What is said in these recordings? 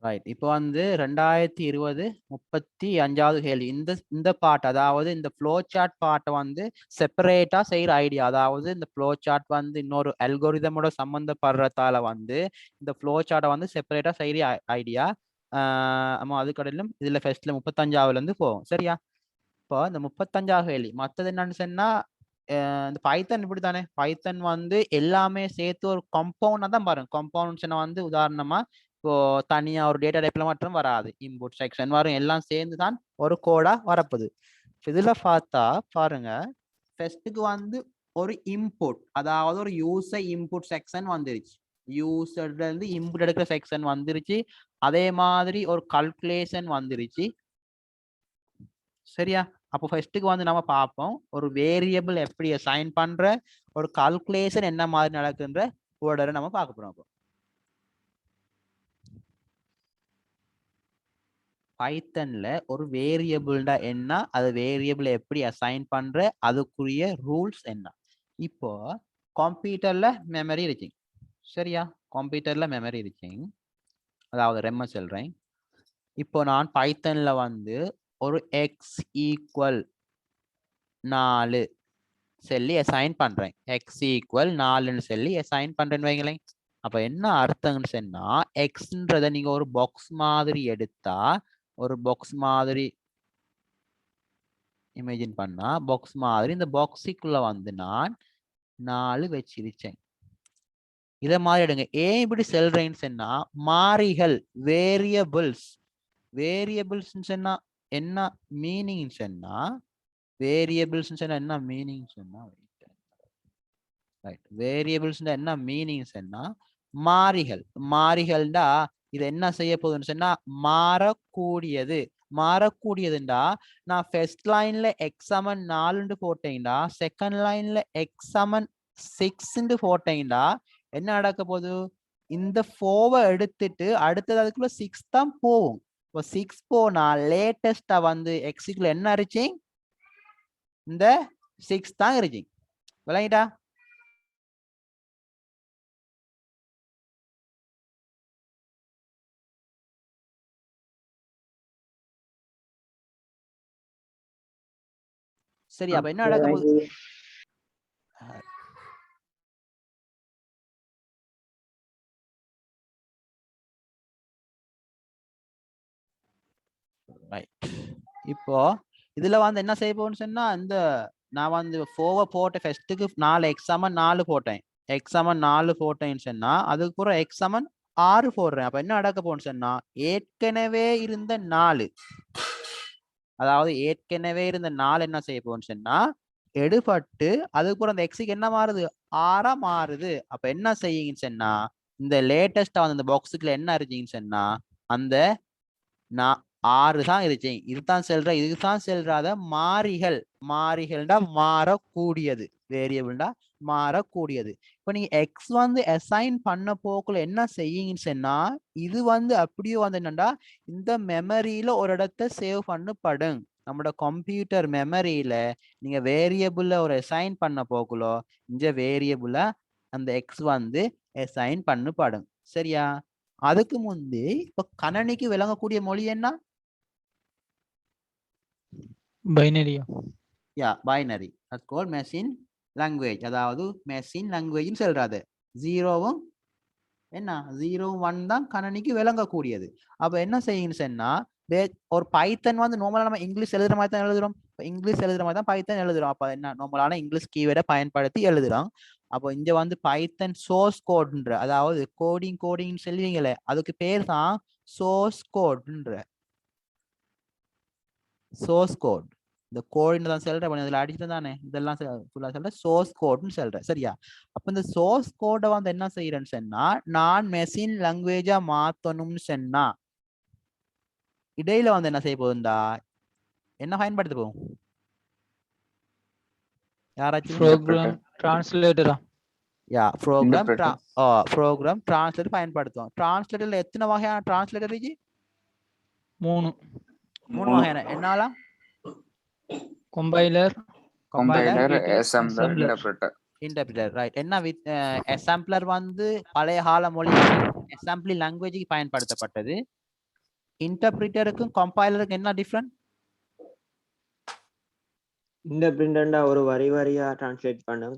Right. இப்போ வந்து 2020 35வது கேள்வி. இந்த பார்ட், அதாவது இந்த ஃப்ளோ சார்ட் பார்ட்டை வந்து செப்பரேட்டா செய்யற ஐடியா. அதாவது இந்த ஃப்ளோ சார்ட் வந்து இன்னொரு அல்கோரிதமோட சம்பந்தப்படுறதால வந்து இந்த ஃப்ளோ சார்ட்டை வந்து செப்பரேட்டா செய்யற ஐடியா. ஆமா, அதுக்கடையிலும் இதுல ஃபர்ஸ்ட்ல 35ல இருந்து போகும். சரியா? இப்போ இந்த 35வது கேள்வி மற்றது என்னன்னு சொன்னா, இந்த பைத்தன் இப்படி தானே. பைத்தன் வந்து எல்லாமே சேர்த்து ஒரு கம்பவுண்டா தான் பாருங்க. கம்பவுண்ட்ஸ்னா வந்து உதாரணமா இப்போ தனியா ஒரு டேட்டா டைப்ல மட்டும் வராது. இன்புட் செக்ஷன் வரும், எல்லாம் சேர்ந்து தான் ஒரு கோடா வரப்போகுது. இதுல பார்த்தா பாருங்க, ஃபர்ஸ்ட்டுக்கு வந்து ஒரு இன்புட், அதாவது ஒரு யூசர் இன்புட் செக்ஷன் வந்துருச்சு. யூசர்ல இருந்து இன்புட் எடுக்கிற செக்ஷன் வந்துருச்சு. அதே மாதிரி ஒரு கல்குலேஷன் வந்துருச்சு. சரியா? அப்போ ஃபர்ஸ்ட்டுக்கு வந்து நம்ம பார்ப்போம் ஒரு வேரியபிள் எப்படி அசைன் பண்ற, ஒரு கால்குலேஷன் என்ன மாதிரி நடக்குன்ற ஆர்டரை நம்ம பார்க்க போறோம். அப்போ பைத்தன்ல ஒரு வேரியபிள்டா என்ன, அது வேரியபிள் எப்படி அசைன் பண்ற, அதுக்குரிய ரூல்ஸ் என்ன. இப்போ கம்ப்யூட்டர்ல மெமரி இருக்கு. சரியா? கம்ப்யூட்டர்ல மெமரி இருக்கு, அதாவது ரெம்ம சொல்றேன். இப்போ நான் பைத்தன்ல வந்து ஒரு எக்ஸ் ஈக்குவல் 4 சொல்லி அசைன் பண்றேன். எக்ஸ் ஈக்குவல் 4ன்னு சொல்லி அசைன் பண்றேன்னு வைங்களேன். அப்ப என்ன அர்த்தம்னு சொன்னா, எக்ஸ்ன்றத நீங்க ஒரு பாக்ஸ் மாதிரி எடுத்தா, ஒரு பாக்ஸ் மாதிரி இமேஜின் பண்ணா, பாக்ஸ் மாதிரி இந்த பாக்ஸுக்குள்ள வந்து நான் 4 வச்சிருச்சேன். இத மாதிரி எடுங்க. ஏன் இப்படி சொல்றேன்னு சொன்னா, மாறிகள் வேரியபிள்ஸ். வேரியபிள்ஸ் சொன்னா என்ன மீனிங் சொன்னா, வேரியபிள்ஸ் சொன்னா என்ன மீனிங் சொன்னா, ரைட், வேரியபிள்ஸ் என்ன மீனிங் சொன்னா மாறிகள். மாறிகள்டா இது என்ன செய்ய போகுதுன்னு சொன்னா மாறக்கூடியது. மாறக்கூடியதுண்டா நான் ஃபர்ஸ்ட் லைன்ல எக்ஸ் சமன் 4 போட்டேன்டா, செகண்ட் லைன்ல எக்ஸ் சமன் 6 போட்டேன்டா, என்ன நடக்க போகுது, இந்த 4 எடுத்துட்டு அடுத்தது அதுக்குள்ள 6 தான் போகும். இப்போ 6 போனா லேட்டஸ்டா வந்து எக்ஸுக்குள்ள என்ன இருந்துச்சு, இந்த 6 தான் இருந்துச்சு. விளங்கிட்டா? சரி, அப்ப என்ன நடக்க போகுது, இப்போ இதுல வந்து என்ன செய்ய போகுன்னு சொன்னா, இந்த நான் வந்து 4 போட்ட ஃபர்ஸ்ட்டுக்கு 4 எக்ஸ் சமன் 4 போட்டேன். எக்ஸ் சமன் 4 போட்டேன்னு சொன்னா அதுக்கப்புறம் எக்ஸ் சமன் 6 போடுறேன். அப்ப என்ன நடக்க போகுன்னு சொன்னா, ஏற்கனவே இருந்த 4, அதாவது ஏற்கனவே இருந்த 4 என்ன செய்ய போகுன்னு சொன்னா எடுபட்டு அதுக்கப்புறம் அந்த எக்ஸுக்கு என்ன மாறுது, 6 மாறுது. அப்ப என்ன செய்யுங்கன்னு சொன்னா, இந்த லேட்டஸ்டா வந்து இந்த பாக்ஸுக்குள்ள என்ன இருந்துச்சுன்னு சொன்னா அந்த நான் 6 தான் இருந்துச்சு. இதுதான் செல்ற, இதுதான் செல்றாத மாறிகள். மாறிகள்டா மாறக்கூடியது, வேரியபிள்டா மாறக்கூடியது. இப்ப நீங்க எக்ஸ் வந்து அசைன் பண்ண போக்குள்ள என்ன செய்யுங்கன்னு சொன்னா, இது வந்து அப்படியே வந்து என்னண்டா இந்த மெமரியில ஒரு இடத்த சேவ் பண்ணப்படும். நம்மளோட கம்ப்யூட்டர் மெமரியில நீங்க வேரியபிள்ல ஒரு அசைன் பண்ண போக்குள்ள இந்த வேரியபிள அந்த எக்ஸ் வந்து அசைன் பண்ணப்படும். சரியா? அதுக்கு முந்தி இப்ப கணனிக்கு விளங்கக்கூடிய மொழி என்ன? பைனரியா? Yeah, binary. that's called machine language. அதாவது மெஷின் லாங்குவேஜ்னு சொல்றாது. ஜீரோவும் என்ன, 0 1 தான் கணனிக்கு விளங்கக்கூடியது. அப்ப என்ன செய்யுன்னு சொன்னா, ஒரு பைத்தன் வந்து நார்மலா நம்ம இங்கிலீஷ் எழுதுற மாதிரி தான் எழுதுறோம். இங்கிலீஷ் எழுதுற மாதிரி தான் பைத்தன் எழுதுறோம். அப்ப என்ன நார்மலான இங்கிலீஷ் கீவேர்டை பயன்படுத்தி எழுதுறோம். அப்போ இங்க வந்து பைத்தன் சோர்ஸ் கோட்ன்ற, அதாவது கோடிங் சொல்லுவீங்களே, அதுக்கு பேர் தான் சோர்ஸ் கோட்ன்ற. சோர்ஸ் கோட், இந்த கோடின்னு தான் சொல்றேன், இதுல அடிச்சுட்டு தானே இதெல்லாம் ஃபுல்லா சொல்றேன், சோர்ஸ் கோட்னு சொல்றேன். சரியா? அப்ப இந்த சோர்ஸ் கோடை வந்து என்ன செய்யறேன்னு சொன்னா, நான் மெஷின் லாங்குவேஜா மாத்தணும்னு சொன்னா இடையில வந்து என்ன செய்ய போகுதுண்டா, என்ன பயன்படுத்த போகும், யாராச்சும்? ப்ரோக்ராம் டிரான்ஸ்லேட்டரா? யா, ப்ரோக்ராம் டிரான்ஸ்லேட்டர் பயன்படுத்துவோம். டிரான்ஸ்லேட்டர்ல எத்தனை வகையான டிரான்ஸ்லேட்டர் இருக்கு? 3. 3 வகையான. என்னாலாம்? Compiler, interpreter. ரைட். என்ன வித் அசெம்பிளர் வந்து பழைய கால மொழி அசெம்பிளி லாங்குவேஜுக்கு பயன்படுத்தப்பட்டது. இன்டர்பிரிட்டருக்கும் கம்பைலருக்கும் என்ன டிஃபரண்ட்? இன்டர்பிரிண்டா ஒரு வரி வரியா டிரான்ஸ்லேட் பண்ணும்,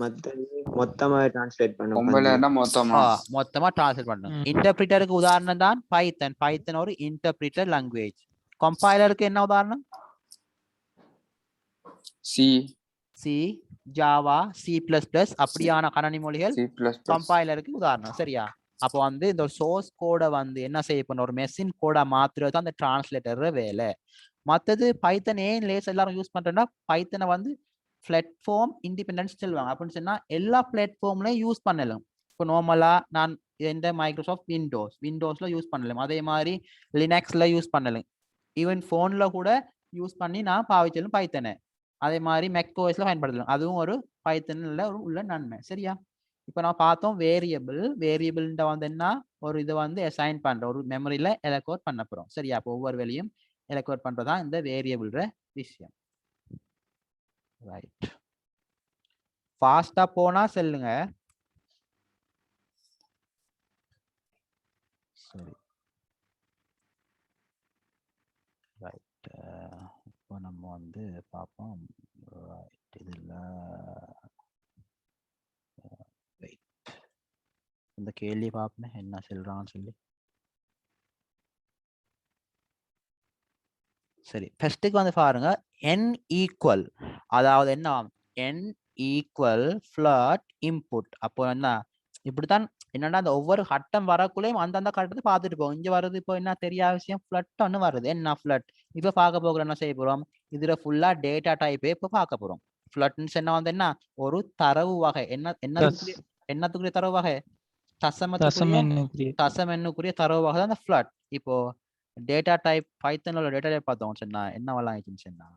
மத்தது மொத்தமா டிரான்ஸ்லேட் பண்ணும். கம்பைலர்னா மொத்தமா மொத்தமா டிரான்ஸ்லேட் பண்ணணும். இன்டர்பிரிட்டருக்கு உதாரணம் தான் பைத்தன். பைத்தன் ஒரு இன்டர்பிரிட்டர் லாங்குவேஜ். கம்பைலருக்கு என்ன உதாரணம்? சி, சி, ஜாவா, C++ அப்படியான கணனி மொழிகள் C++. கம்பைலருக்கு உதாரணம். சரியா? அப்போ வந்து இந்த சோர்ஸ் கோடை வந்து என்ன செய்ய பண்ண ஒரு மெஷின் கோடா மாத்துறது தான் அந்த டிரான்ஸ்லேட்டர் வேலை. மற்றது பைத்தன் ஏன் லேஸ் எல்லாரும் யூஸ் பண்றேன்னா பைத்தனை வந்து பிளாட்ஃபார்ம் இண்டிபெண்டன்ஸ் சொல்லுவாங்க. அப்படின்னு சொன்னா எல்லா பிளாட்ஃபார்ம்லயும் யூஸ் பண்ணலாம். இப்போ நார்மலா நான் இந்த மைக்ரோசாஃப்ட் விண்டோஸ்ல யூஸ் பண்ணலாம். அதே மாதிரி லினக்ஸ்ல யூஸ் பண்ணலாம். ஈவன் போன்ல கூட யூஸ் பண்ணி நான் பாவிச்சாலும் பைத்தனை. அதே மாதிரி மெக்ஓஎஸ்ல பயன்படுத்தலாம். அதுவும் ஒரு பைத்தன்ல உள்ள நன்மை. சரியா? இப்போ நான் பார்த்தோம் வேரியபிள்ன்ற வந்து என்ன ஒரு இதை வந்து அசைன் பண்ற ஒரு மெமரியில எலக்ட் பண்ண போறோம். சரியா? அப்போ ஒவ்வொரு வேலையும் எலக்ட் பண்றதா இந்த வேரியபிள்ற விஷயம். ரைட், ஃபாஸ்டா போனா சொல்லுங்க. சரி, ரைட். இப்போ நம்ம வந்து பார்ப்போம். ரைட், இதுல இந்த கேள்வி பார்ப்போம் என்ன சொல்றான்னு சொல்லி. சரி, ஃபர்ஸ்ட்டுக்கு வந்து பாருங்க, n ஈக்குவல், அதாவது என்ன n ஈக்குவல் ஃப்ளட் இன்புட். அப்போ என்ன இப்படித்தான் என்னன்னா அந்த ஒவ்வொரு கட்டம் வரக்குள்ளேயும் அந்தந்த கட்டத்தை பார்த்துட்டு போகும். இங்க வருது இப்போ என்ன தெரியாத விஷயம் ஃப்ளட் ஒன்று வருது. என்ன ஃப்ளட் இப்போ பார்க்க போகிறோம். என்ன செய்ய போறோம்? இதுல ஃபுல்லா டேட்டா டைப்பே இப்போ பார்க்க போறோம். ஃப்ளட்னு என்ன வந்து என்ன ஒரு தரவு வகை. என்னத்துக்குரிய தரவு வகை? தசம் எண்ணுக்குரிய தரவு வகை தான் அந்த ஃப்ளட். இப்போ டேட்டா டைப் பைத்தன்ல டேட்டா டைப் பார்த்தோம் சொன்னா என்னவெல்லாம் ஆயிடுச்சுன்னு சொன்னா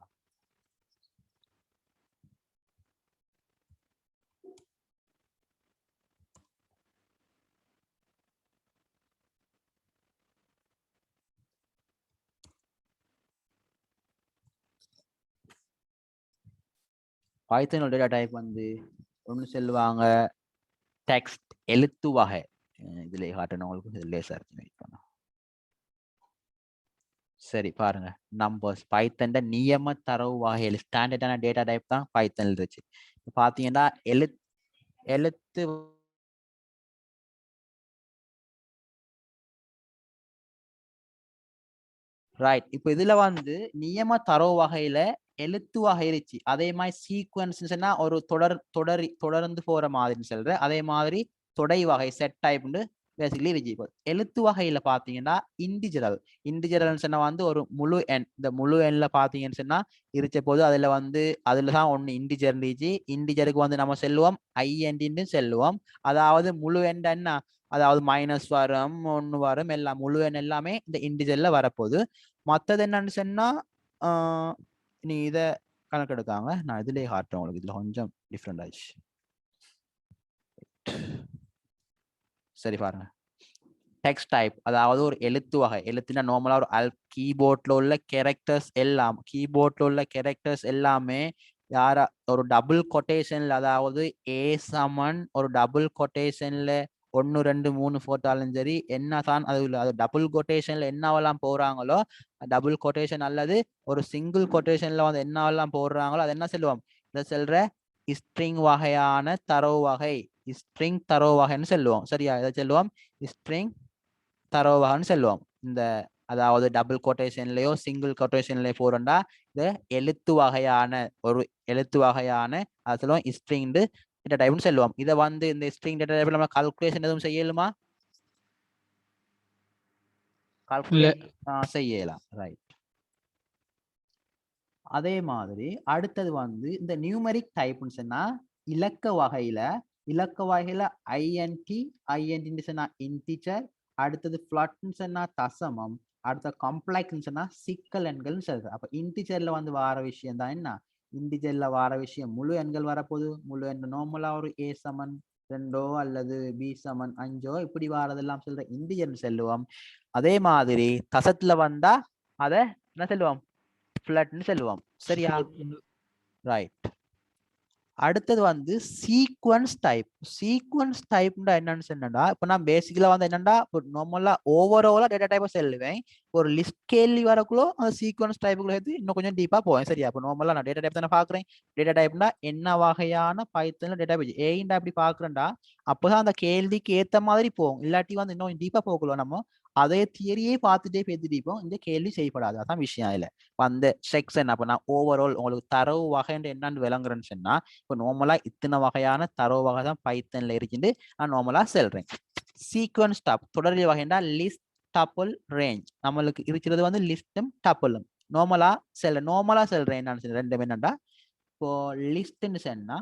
பைத்தனோட டேட்டா டைப் வந்து ஒன்று சொல்லுவாங்க டெக்ஸ்ட், எழுத்து வகை. இதுல காட்டணும் உங்களுக்கு, இது லேசா இருக்கு. சரி பாருங்க, நம்பர்ஸ் பைத்தன் நியம தரவு வகையில் ஸ்டாண்டர்டான டேட்டா டைப் தான் பைத்தன் இருந்துச்சு. பாத்தீங்கன்னா எழுத்து ரைட். இப்போ இதுல வந்து நியம தரவு வகையில எழுத்து வகை இருந்துச்சு. அதே மாதிரி சீக்வன்ஸ்னா ஒரு தொடர்ந்து போற மாதிரி சொல்ற. அதே மாதிரி தொடை வகை செட் டைப்னு பேசிக்கலி இருந்துச்சு. எழுத்து வகையில பாத்தீங்கன்னா இண்டிஜரல் சொன்னா வந்து ஒரு முழு எண். இந்த முழு எண்ணில் பாத்தீங்கன்னு சொன்னா இருச்ச போது அதுலதான் ஒண்ணு இண்டிஜர் இருந்துச்சு. இண்டிஜருக்கு வந்து நம்ம செல்லுவோம் ஐஎன்டின்னு செல்லுவோம். அதாவது முழு எண் என்ன, அதாவது மைனஸ் வரும், 1 வரும், எல்லாம் முழு எண் எல்லாமே இந்த இண்டிஜர்ல வரப்போகுது. மற்றது என்னன்னு சொன்னா நீ இத கணக்கெடுக்காங்க, நான் இதுலயே காட்டுறேன் உங்களுக்கு. இதுல கொஞ்சம் டிஃப்ரெண்ட் ஆயிடுச்சு. சரி பாருங்க, டெக்ஸ்ட் டைப் அதாவது ஒரு எழுத்து வகை. எழுத்துனா நார்மலா ஒரு கீபோர்ட்ல உள்ள கேரக்டர்ஸ் எல்லாமே யாரா ஒரு டபுள் கொட்டேஷன்ல, அதாவது ஏ சமன் ஒரு டபுள் கொட்டேஷன்ல 1 2 3 போட்டாலும் சரி, என்னதான் அது டபுள் கொட்டேஷன்ல என்னவெல்லாம் போறாங்களோ, டபுள் கொட்டேஷன் அல்லது ஒரு சிங்கிள் கொட்டேஷன்ல வந்து என்னவெல்லாம் போடுறாங்களோ அது என்ன சொல்லுவோம்? இதை சொல்ற ஸ்ட்ரிங் வகையான தரவு வகை, ஸ்ட்ரிங் தரவு வகைன்னு சொல்லுவோம். சரியா? இதை சொல்லுவோம் ஸ்ட்ரிங் தரவு வகைன்னு சொல்லுவோம். இந்த அதாவது டபுள் கொட்டேஷன்லயோ சிங்கிள் கொட்டேஷன்லயோ போறோம்டா இது எழுத்து வகையான அதை சொல்லுவோம் ஸ்ட்ரிங் டேட்டா டைப்னு சொல்லுவோம். இதை வந்து இந்த ஸ்ட்ரிங் டேட்டா டைப்ல நம்ம கால்குலேஷன் எதுவும் செய்யலுமா? செய்யலாம். ரைட். அதே மாதிரி அடுத்தது வந்து இந்த நியூமெரிக் டைப்னு சொன்னா இலக்க வகையில ஐஎன்டி சொன்னா இன்டிஜர், அடுத்தது ஃப்ளட்னு சொன்னா தசமம், அடுத்த காம்ப்ளெக்ஸ்னு சொன்னா சிக்கல் எண்கள்னு சொல்றது. அப்ப இன்டிஜர்ல வந்து வார விஷயம் தான் என்ன, இன்டிஜர்ல வார விஷயம் முழு எண்கள் வரப்போகுது. முழு எண் நார்மலா ஒரு A சமன் 2 அல்லது B சமன் 5 இப்படி வாரதெல்லாம் சொல்ற இன்டிஜர்னு சொல்லுவோம். அதே மாதிரி தசத்துல வந்தா அத என்ன சொல்லுவோம்? ஃப்ளட்னு சொல்லுவோம். சரியா? ரைட். அடுத்தது வந்து சீக்வன்ஸ் டைப். சீக்வன்ஸ் டைப்னா என்னன்னு சொன்னா, இப்போ நான் பேசிக்கலா வந்து என்னன்னா நார்மலா ஓவராலா டேட்டா டைப்பை சொல்லுவேன். ஒரு லிஸ்ட் கேள்வி வரக்குள்ள அந்த சீக்வன்ஸ் டைப்புக்குள்ள எடுத்து இன்னும் கொஞ்சம் டீப்பா போவேன். சரியா? இப்போ நார்மலா நான் டேட்டா டைப் தானே பாக்குறேன். டேட்டா டைப்னா என்ன வகையான பைத்தன்ல டேட்டா பேஜ் ஏன்டா அப்படி பாக்குறேன்டா, அப்பதான் அந்த கேள்விக்கு ஏத்த மாதிரி போகும். இல்லாட்டி வந்து இன்னும் டீப்பா போகல நம்ம அதே தியரியே பார்த்துட்டே பேசிட்டு இருப்போம். இந்த கேள்வி செய்யப்படாது. அதான் விஷயம் இல்லை. அந்த செக்ஷன் அப்ப நான் ஓவரால் உங்களுக்கு தரவு வகைன்னு என்னன்னு விளங்குறேன்னு சொன்னா, இப்போ நார்மலா இத்தனை வகையான தரவு வகை தான் பைத்தன்ல இருக்குது. நான் நார்மலா சொல்றேன். சீக்வன்ஸ் டாப் தொடரிய வகைண்டா லிஸ்ட் டப்புள் ரேஞ்ச் நம்மளுக்கு இருக்கிறது வந்து லிஸ்டும் டப்புளும். நார்மலா சொல்றேன் என்னன்னு ரெண்டும் என்னண்டா, இப்போ லிஸ்ட்னு சொன்னா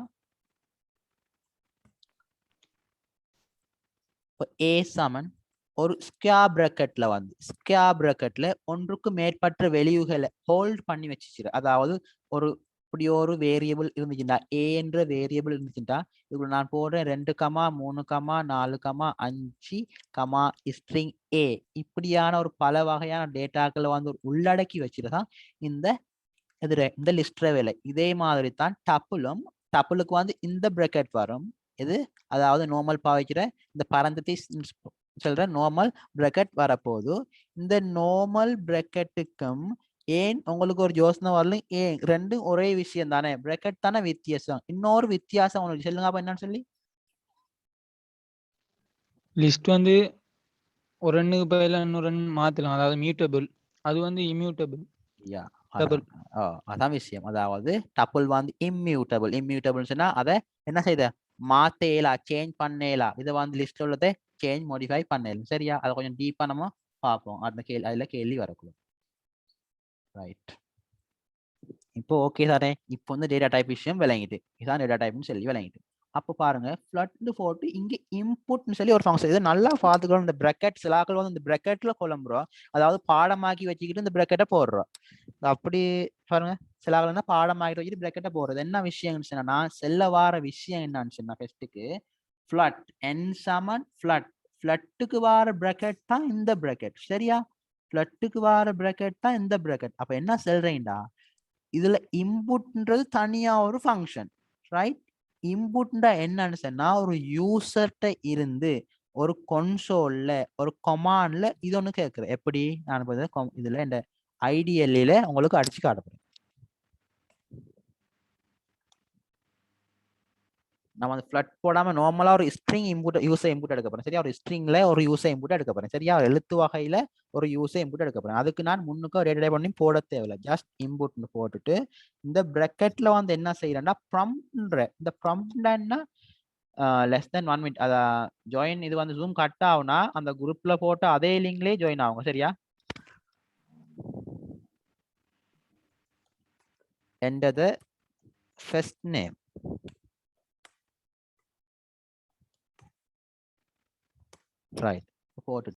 இப்போ ஏ சமன் ஒரு ஸ்கொயர் பிராக்கெட்ல வந்து ஸ்கொயர் பிராக்கெட்ல ஒன்றுக்கு மேற்பட்ட வெளியுகளை ஹோல்ட் பண்ணி வச்சுச்சு. அதாவது ஒரு இப்படி ஒரு வேரியபிள் இருந்துச்சுட்டா ஏ என்ற வேரியபிள் இருந்துச்சுட்டா இதுல நான் போடுறேன் 2, 3, 4, 5, ஸ்ட்ரிங் ஏ இப்படியான ஒரு பல வகையான டேட்டாக்களை வந்து உள்ளடக்கி வச்சுதான் இந்த லிஸ்ட் வேலை. இதே மாதிரி தான் டப்புளுக்கு வந்து இந்த பிராக்கெட் வரும். இது அதாவது நார்மல் பாவிக்கிற இந்த பரந்தத்தை சொல்ற நார்மல் பிராக்கெட் வரப்போது. இந்த நார்மல் பிராக்கெட்டுக்கும் ஏன் உங்களுக்கு ஒரு யோசனை வரல, ஏன் ரெண்டும் ஒரே விஷயம் தானே, பிராக்கெட் தானே வித்தியாசம். இன்னொரு வித்தியாசம் உங்களுக்கு சொல்லுங்க அப்ப என்னன்னு சொல்லி. லிஸ்ட் வந்து ஒரு ரெண்டுக்கு பதிலா இன்னொரு ரெண்டு மாத்தலாம். அதாவது மியூட்டபிள், அது வந்து இம்யூட்டபிள். அதான் விஷயம். அதாவது டப்புள் வந்து இம்மியூட்டபிள் சொன்னா அதை என்ன செய்த மாத்தேலா சேஞ்ச் பண்ணேலா. இதை வந்து லிஸ்ட்ல உள்ளதை சேஞ்ச் மாடிஃபை பண்ணேலும். சரியா? அதை கொஞ்சம் டீப்பா நம்ம பார்ப்போம். அதுல கேள்வி வரக்கூடும். ரைட். இப்போ ஓகே தானே. இப்போ வந்து டேட்டா டைப் விஷயம் விளங்கிட்டு, இதான் டேட்டா டைப்னு சொல்லி விளங்கிட்டு. அப்போ பாருங்க ஃப்ளட்னு போட்டு இங்க இன்புட்னு சொல்லி ஒரு ஃபங்க்ஷன். இது நல்லா பார்த்துக்கணும். இந்த பிராக்கெட் சிலாக்கள் வந்து இந்த பிராக்கெட்ல குழம்புறோம். அதாவது பாடமாக்கி வச்சுக்கிட்டு இந்த பிராக்கெட்டை போடுறோம். அப்படி பாருங்க சிலாக்கள்னா பாடமாக்கி வச்சுட்டு பிராக்கெட்டை போடுறது. என்ன விஷயம்னு சொன்னா செல்ல வார விஷயம் என்னன்னு சொன்னா ஃபர்ஸ்ட்டுக்கு ஃப்ளட் என் சமன் ஃப்ளட். ஃப்ளட்டுக்கு வார பிராக்கெட் தான் இந்த பிராக்கெட். சரியா? ஃப்ளட்டுக்கு வார பிராக்கெட் தான் இந்த பிராக்கெட். அப்ப என்ன சொல்றேன்டா, இதுல இன்புட்ன்றது தனியா ஒரு ஃபங்க்ஷன். ரைட்? இன்புட்னா என்னன்னு சொன்னா ஒரு யூசர்ட்ட இருந்து ஒரு கொன்சோல்ல ஒரு கமாண்ட்ல இது ஒண்ணு கேட்குறேன். எப்படி நான் இதுல இந்த ஐடிஎல்ல உங்களுக்கு அடிச்சு காட்டுறேன். நம்ம அந்த ஃப்ளட் போடாம நார்மலா ஒரு ஸ்ட்ரிங் யூசர் இன்புட் எடுக்க போறேன். சரியா? ஒரு ஸ்ட்ரிங்ல ஒரு யூசர் இன்புட் எடுக்க போறேன். சரியா? எழுத்து வகையில ஒரு யூசர் இன்புட் எடுக்க போறேன். அதுக்கு நான் முன்னுக்கு டேட்டா டைப் பண்ணி போட தேவையில்லை. ஜஸ்ட் இன்புட்னு போட்டுட்டு இந்த பிராக்கெட்ல வந்து என்ன செய்யறேன்னா ப்ராம்ப்ட்ன்ற இந்த ப்ராம்ப்ட்னா லெஸ் தென் 1 மினிட் அத ஜாயின். இது வந்து ஜூம் கட் ஆகுனா அந்த குரூப்ல போட்டு அதே லிங்க்லயே ஜாயின் ஆகும். சரியா? enter the first name. Right. போட்டு